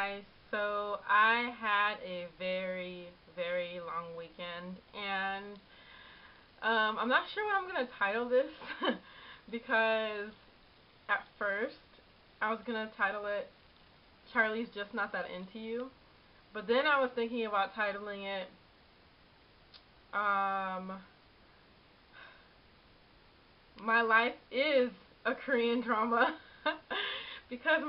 guys. So I had a very, very long weekend, and I'm not sure what I'm gonna title this because at first I was gonna title it "Charlie's Just Not That Into You," but then I was thinking about titling it "My Life Is a Korean Drama." Because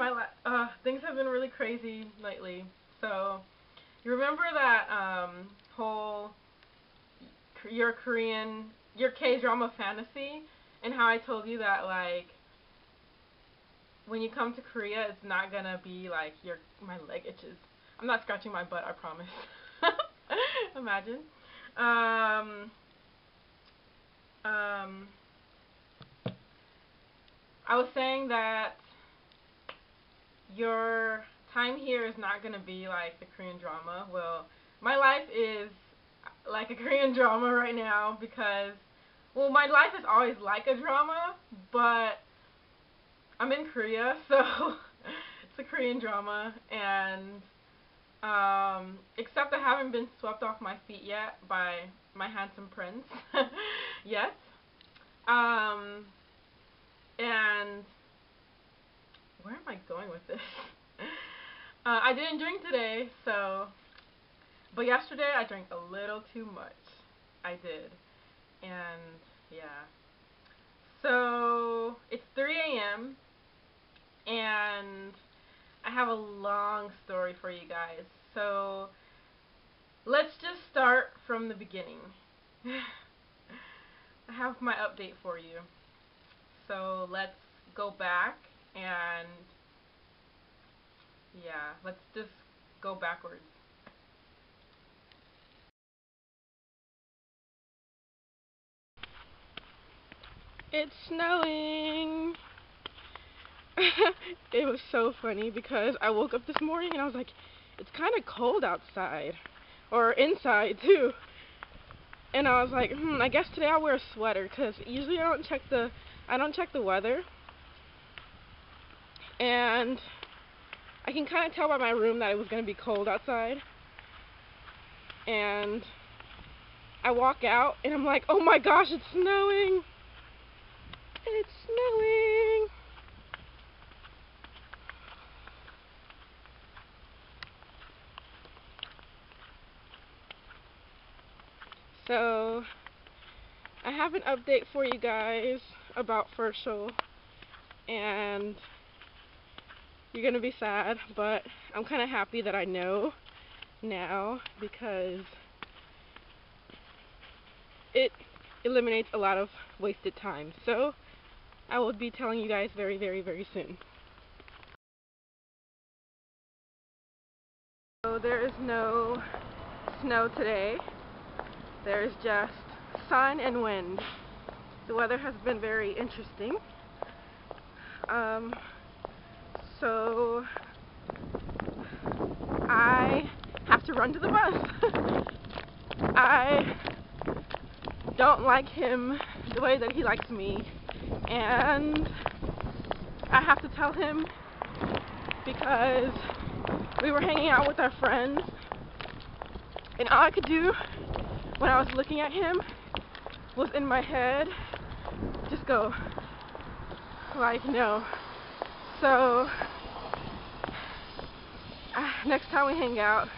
things have been really crazy lately. So you remember that whole your K-drama fantasy, and how I told you that, like, when you come to Korea, it's not gonna be like my leg itches. I'm not scratching my butt, I promise. Imagine. I was saying that your time here is not going to be like the Korean drama. Well, my life is like a Korean drama right now because, well, my life is always like a drama, but I'm in Korea, so it's a Korean drama, and except I haven't been swept off my feet yet by my handsome prince yet. And where am I going with this? I didn't drink today, but yesterday I drank a little too much. I did. And yeah. So it's 3 a.m. and I have a long story for you guys. So let's just start from the beginning. I have my update for you. So let's go back and yeah, let's just go backwards. It's snowing. It was so funny because I woke up this morning and I was like, it's kind of cold outside, or inside too. And I was like, I guess today I'll wear a sweater because usually I don't check the weather. And I can kind of tell by my room that it was going to be cold outside. And I walk out and I'm like, oh my gosh, it's snowing. It's snowing. So I have an update for you guys about Fershel, and you're gonna be sad, but I'm kind of happy that I know now because it eliminates a lot of wasted time. So I will be telling you guys very, very, very soon. So there is no snow today. There's just sun and wind. The weather has been very interesting. So I have to run to the bus. I don't like him the way that he likes me, and I have to tell him because we were hanging out with our friends, and all I could do when I was looking at him was in my head just go like, no. So next time we hang out,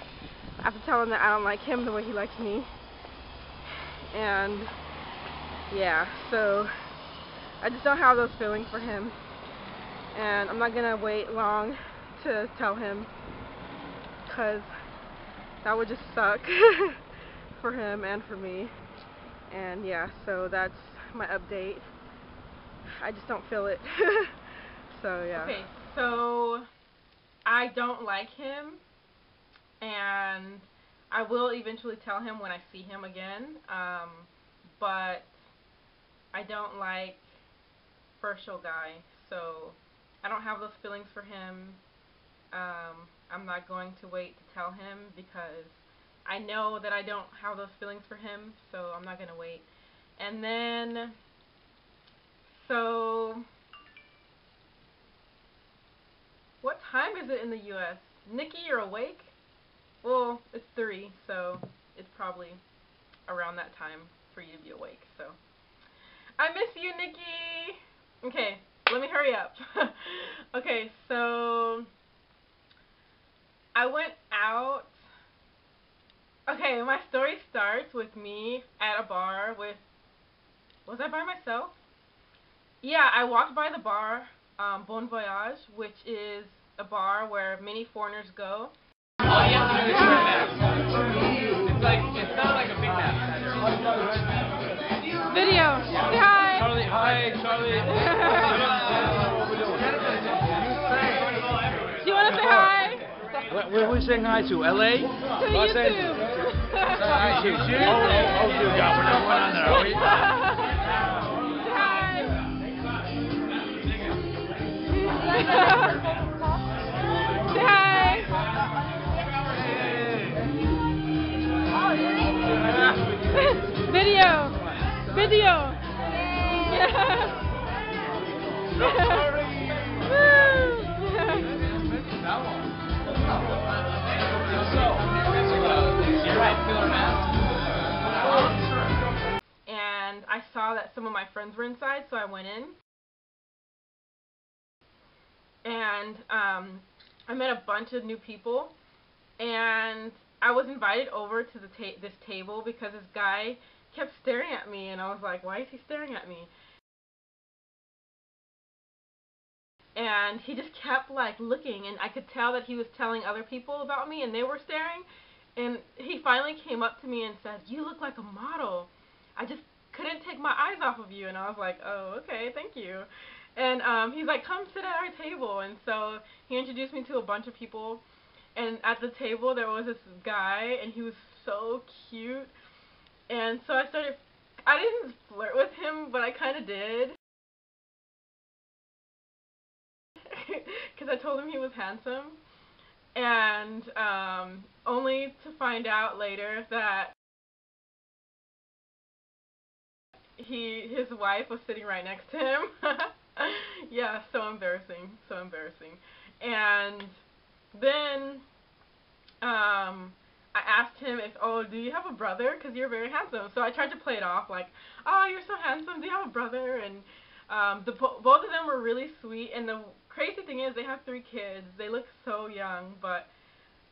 I have to tell him that I don't like him the way he likes me. And yeah, so I just don't have those feelings for him, and I'm not gonna wait long to tell him because that would just suck for him and for me. And yeah, so that's my update. I just don't feel it. So yeah. Okay, so I don't like him, and I will eventually tell him when I see him again, but I don't like Fershel guy, so I don't have those feelings for him. I'm not going to wait to tell him because I know that I don't have those feelings for him, so I'm not going to wait. And then, so what time is it in the US? Nikki, you're awake? Well, it's 3, so it's probably around that time for you to be awake, so. I miss you, Nikki! Okay, let me hurry up. Okay, so I went out. Okay, my story starts with me at a bar with, was I by myself? Yeah, I walked by the bar, Bon Voyage, which is a bar where many foreigners go. Oh, yeah, it's not like a big map. Video. Say hi. Charlie, hi, Charlie. Do you want to say hi? Where are we saying hi to? LA? To YouTube. Hi, YouTube. Oh, dear God, we're not going on there, are we? Say hi. Video. Video. And I saw that some of my friends were inside, so I went in. And I met a bunch of new people, and I was invited over to this table because this guy kept staring at me, and I was like, why is he staring at me? And he just kept like looking, and I could tell that he was telling other people about me, and they were staring. And he finally came up to me and said, you look like a model. I just couldn't take my eyes off of you. And I was like, oh, okay, thank you. And he's like, come sit at our table. And so he introduced me to a bunch of people. And at the table there was this guy, and he was so cute. And so I didn't flirt with him, but I kind of did. Because I told him he was handsome. And only to find out later that his wife was sitting right next to him. Yeah, so embarrassing, so embarrassing. And then I asked him if, oh, do you have a brother? Because you're very handsome. So I tried to play it off like, oh, you're so handsome. Do you have a brother? And both of them were really sweet. And the crazy thing is they have 3 kids. They look so young, but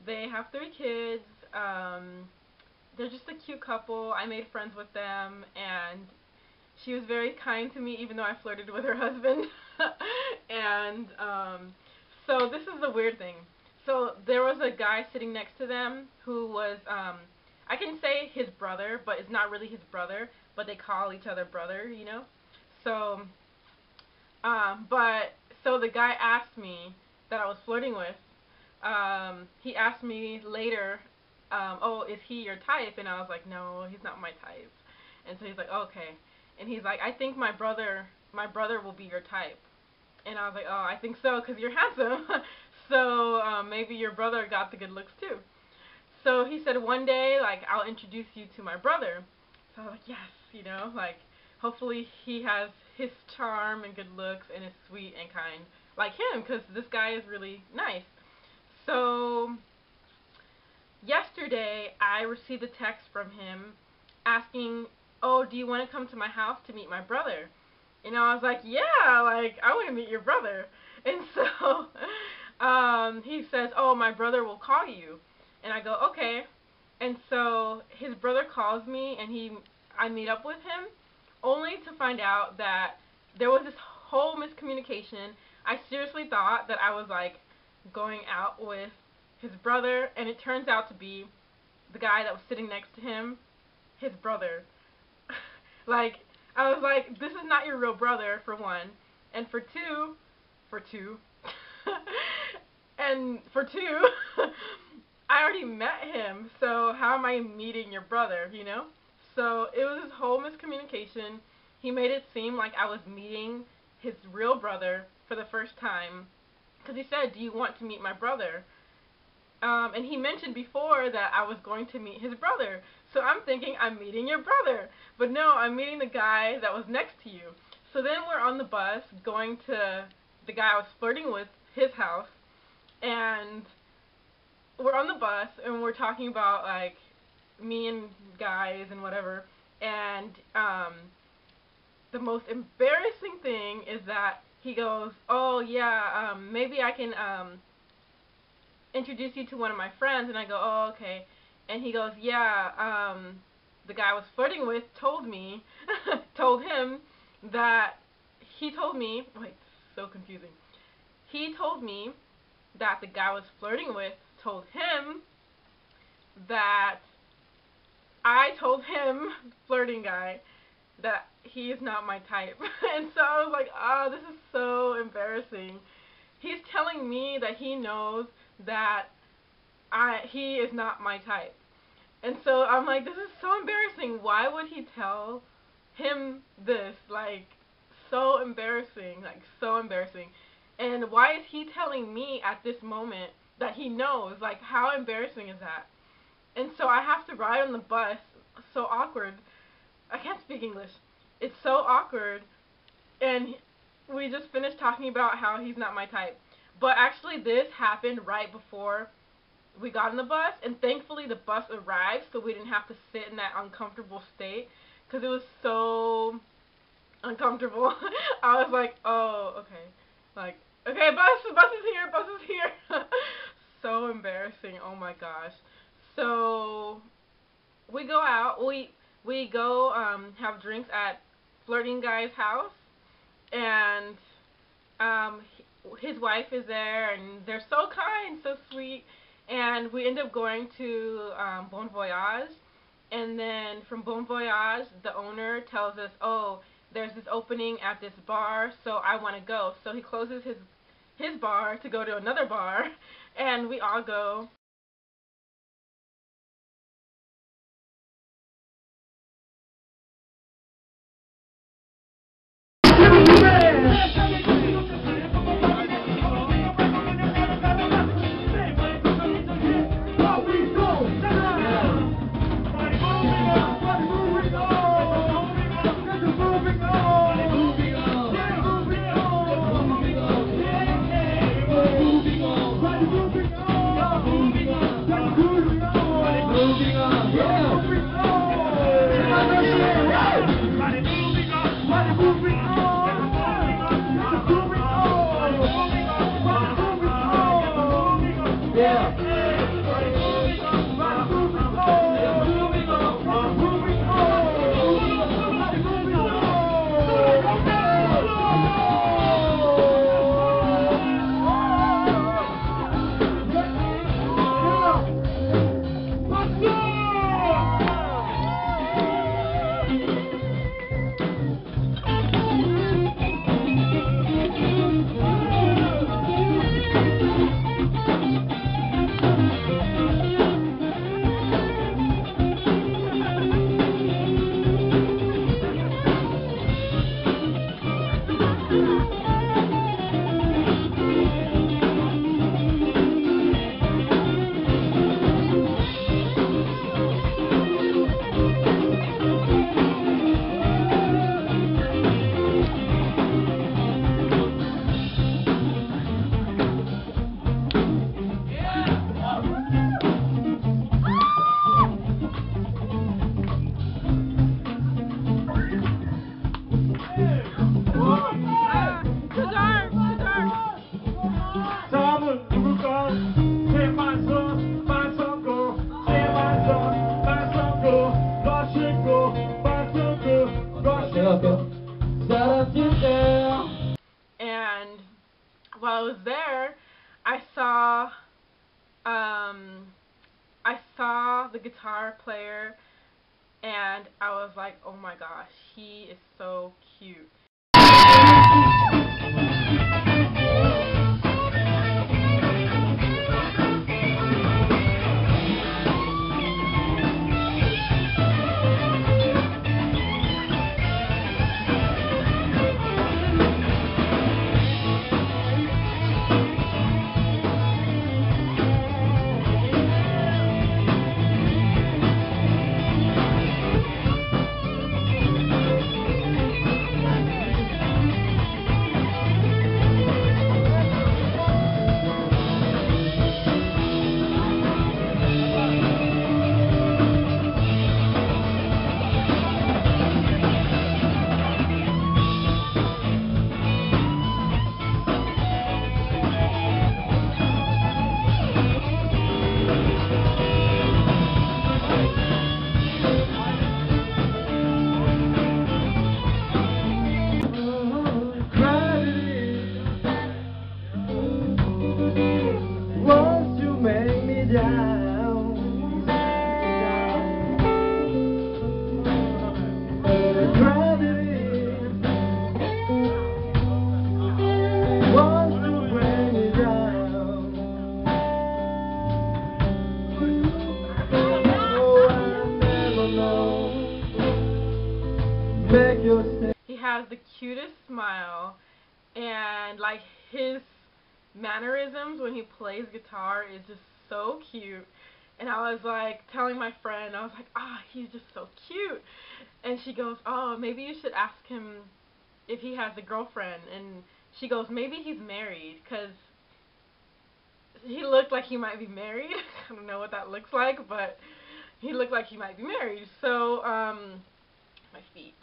they have 3 kids. They're just a cute couple. I made friends with them, and she was very kind to me, even though I flirted with her husband. And so this is the weird thing. So there was a guy sitting next to them who was, I can say his brother, but it's not really his brother, but they call each other brother, you know? So, so the guy asked me that I was flirting with, he asked me later, oh, is he your type? And I was like, no, he's not my type. And so he's like, okay. And he's like, I think my brother will be your type. And I was like, oh, I think so, because you're handsome. So maybe your brother got the good looks too. So he said, one day, like, I'll introduce you to my brother. So I was like, yes, you know, like, hopefully he has his charm and good looks and is sweet and kind like him, because this guy is really nice. So yesterday I received a text from him asking, oh, do you want to come to my house to meet my brother? And I was like, yeah, like, I want to meet your brother. And so he says, oh, my brother will call you. And I go, okay. And so his brother calls me, and I meet up with him, only to find out that there was this whole miscommunication. I seriously thought that I was like going out with his brother, and it turns out to be the guy that was sitting next to him, his brother. Like, I was like, this is not your real brother, for one, and for two, and for two, I already met him, so how am I meeting your brother, you know? So it was this whole miscommunication. He made it seem like I was meeting his real brother for the first time, because he said, do you want to meet my brother? And he mentioned before that I was going to meet his brother. So I'm thinking I'm meeting your brother. But no, I'm meeting the guy that was next to you. So then we're on the bus going to the guy I was flirting with, his house. And we're on the bus and we're talking about like me and guys and whatever, and the most embarrassing thing is that he goes, oh yeah, maybe I can introduce you to one of my friends, and I go, oh okay, and he goes, yeah, the guy I was flirting with told him that he told me, wait, so confusing, he told me that the guy I was flirting with told him that I told him, flirting guy, that he is not my type. And so I was like, oh, this is so embarrassing. He's telling me that he knows that he is not my type. And so I'm like, this is so embarrassing. Why would he tell him this? Like, so embarrassing. Like, so embarrassing. And why is he telling me at this moment that he knows? Like, how embarrassing is that? And so I have to ride on the bus. So awkward. I can't speak English. It's so awkward. And we just finished talking about how he's not my type. But actually this happened right before we got on the bus. And thankfully the bus arrived so we didn't have to sit in that uncomfortable state. Because it was so uncomfortable. I was like, oh, okay. Like, okay, bus is here. So embarrassing. Oh my gosh. So we go out. We go have drinks at Flirting Guy's house, and his wife is there, and they're so kind, so sweet. And we end up going to Bon Voyage, and then from Bon Voyage, the owner tells us, oh, there's this opening at this bar, so I want to go. So he closes his bar to go to another bar, and we all go. And while I was there, I saw the guitar player, and I was like, oh my gosh, he is so cute. down. Gravity wants to bring me down. Oh, I never know. Make your stay. He has the cutest smile, and like his mannerisms when he plays guitar is just so cute. And I was like telling my friend, I was like, he's just so cute. And she goes, oh, maybe you should ask him if he has a girlfriend. And she goes, maybe he's married, because he looked like he might be married. I don't know what that looks like, but he looked like he might be married. So, my feet.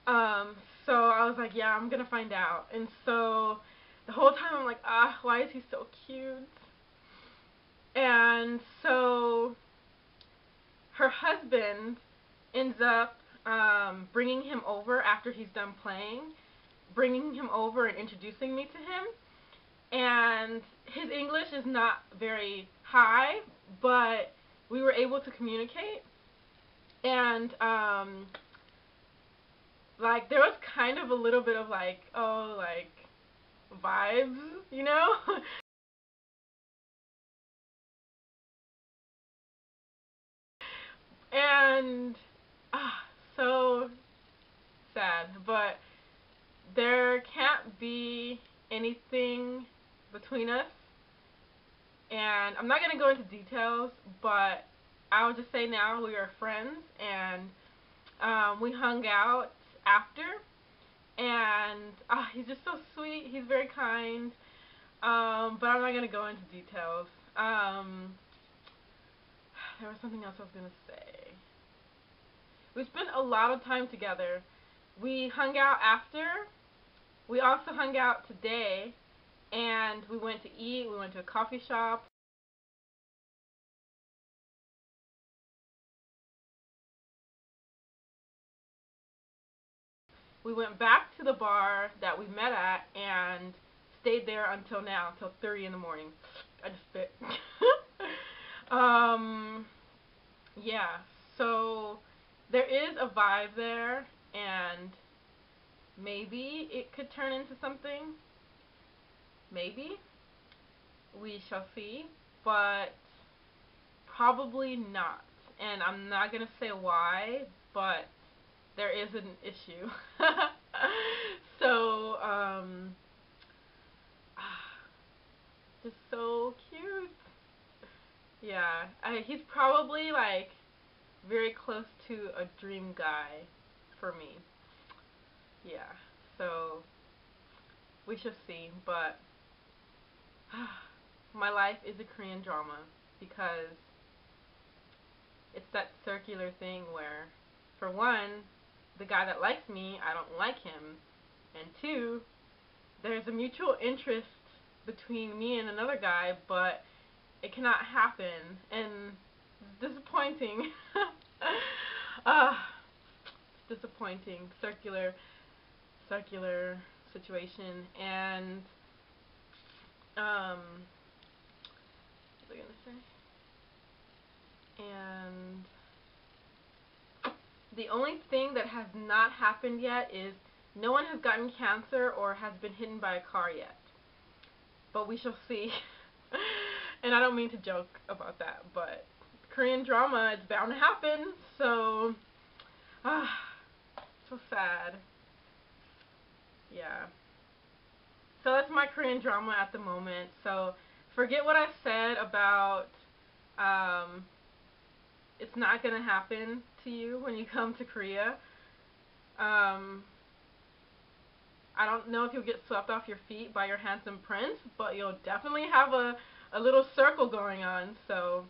So I was like, yeah, I'm gonna find out. And so the whole time I'm like, why is he so cute? And so her husband ends up bringing him over after he's done playing, bringing him over and introducing me to him. And his English is not very high, but we were able to communicate. And like there was kind of a little bit of like, like vibes, you know? And so sad, but there can't be anything between us. And I'm not going to go into details, but I would just say now we are friends, and we hung out after, and he's just so sweet. He's very kind, but I'm not going to go into details. There was something else I was going to say. We spent a lot of time together. We hung out after. We also hung out today, and we went to eat. We went to a coffee shop. We went back to the bar that we met at and stayed there until now, till 3 in the morning. I just spit. Yeah, so there is a vibe there, and maybe it could turn into something. Maybe. We shall see, but probably not. And I'm not going to say why, but there is an issue. So, just so cute. Yeah, he's probably like very close to a dream guy for me. Yeah, so we shall see, but my life is a Korean drama, because it's that circular thing where, for one, the guy that likes me, I don't like him, and two, there's a mutual interest between me and another guy, but it cannot happen, and it's disappointing. It's disappointing. Circular situation. And what was I gonna say? And the only thing that has not happened yet is no one has gotten cancer or has been hit by a car yet. But we shall see. And I don't mean to joke about that, but Korean drama, it's bound to happen, so so sad. Yeah. So that's my Korean drama at the moment. So forget what I said about it's not gonna happen to you when you come to Korea. I don't know if you'll get swept off your feet by your handsome prince, but you'll definitely have a little circle going on. So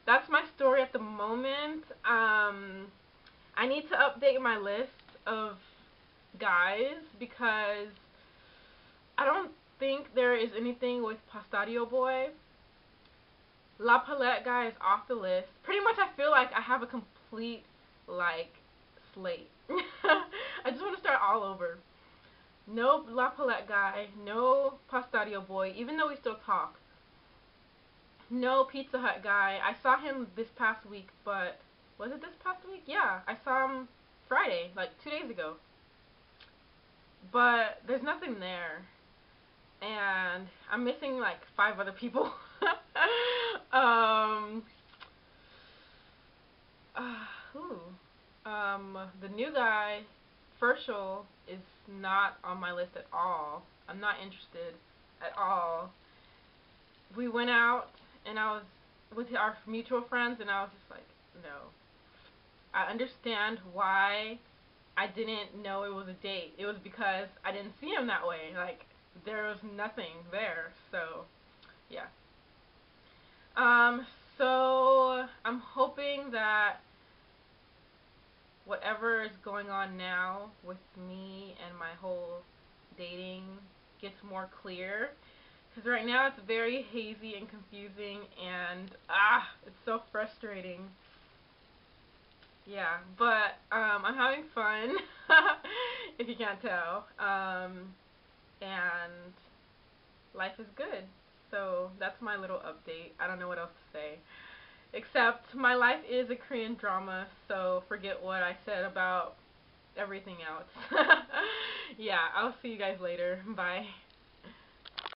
that's my story at the moment. I need to update my list of guys, because I don't think there is anything with Pastadio Boy. La Palette guy is off the list. Pretty much I feel like I have a complete, like, slate. I just want to start all over. No La Palette guy, no Pastadio Boy, even though we still talk. No Pizza Hut guy. I saw him this past week, but was it this past week? Yeah, I saw him Friday, like 2 days ago. But there's nothing there. And I'm missing like 5 other people. Who? The new guy, Ferschel, is not on my list at all. I'm not interested at all. We went out, and I was with our mutual friends, and I was just like, no. I understand why I didn't know it was a date. It was because I didn't see him that way. Like, there was nothing there. So, yeah. So I'm hoping that whatever is going on now with me and my whole dating gets more clear. Because right now it's very hazy and confusing, and it's so frustrating. Yeah, but I'm having fun, if you can't tell, and life is good. So that's my little update. I don't know what else to say. Except my life is a Korean drama, so forget what I said about everything else. Yeah, I'll see you guys later. Bye.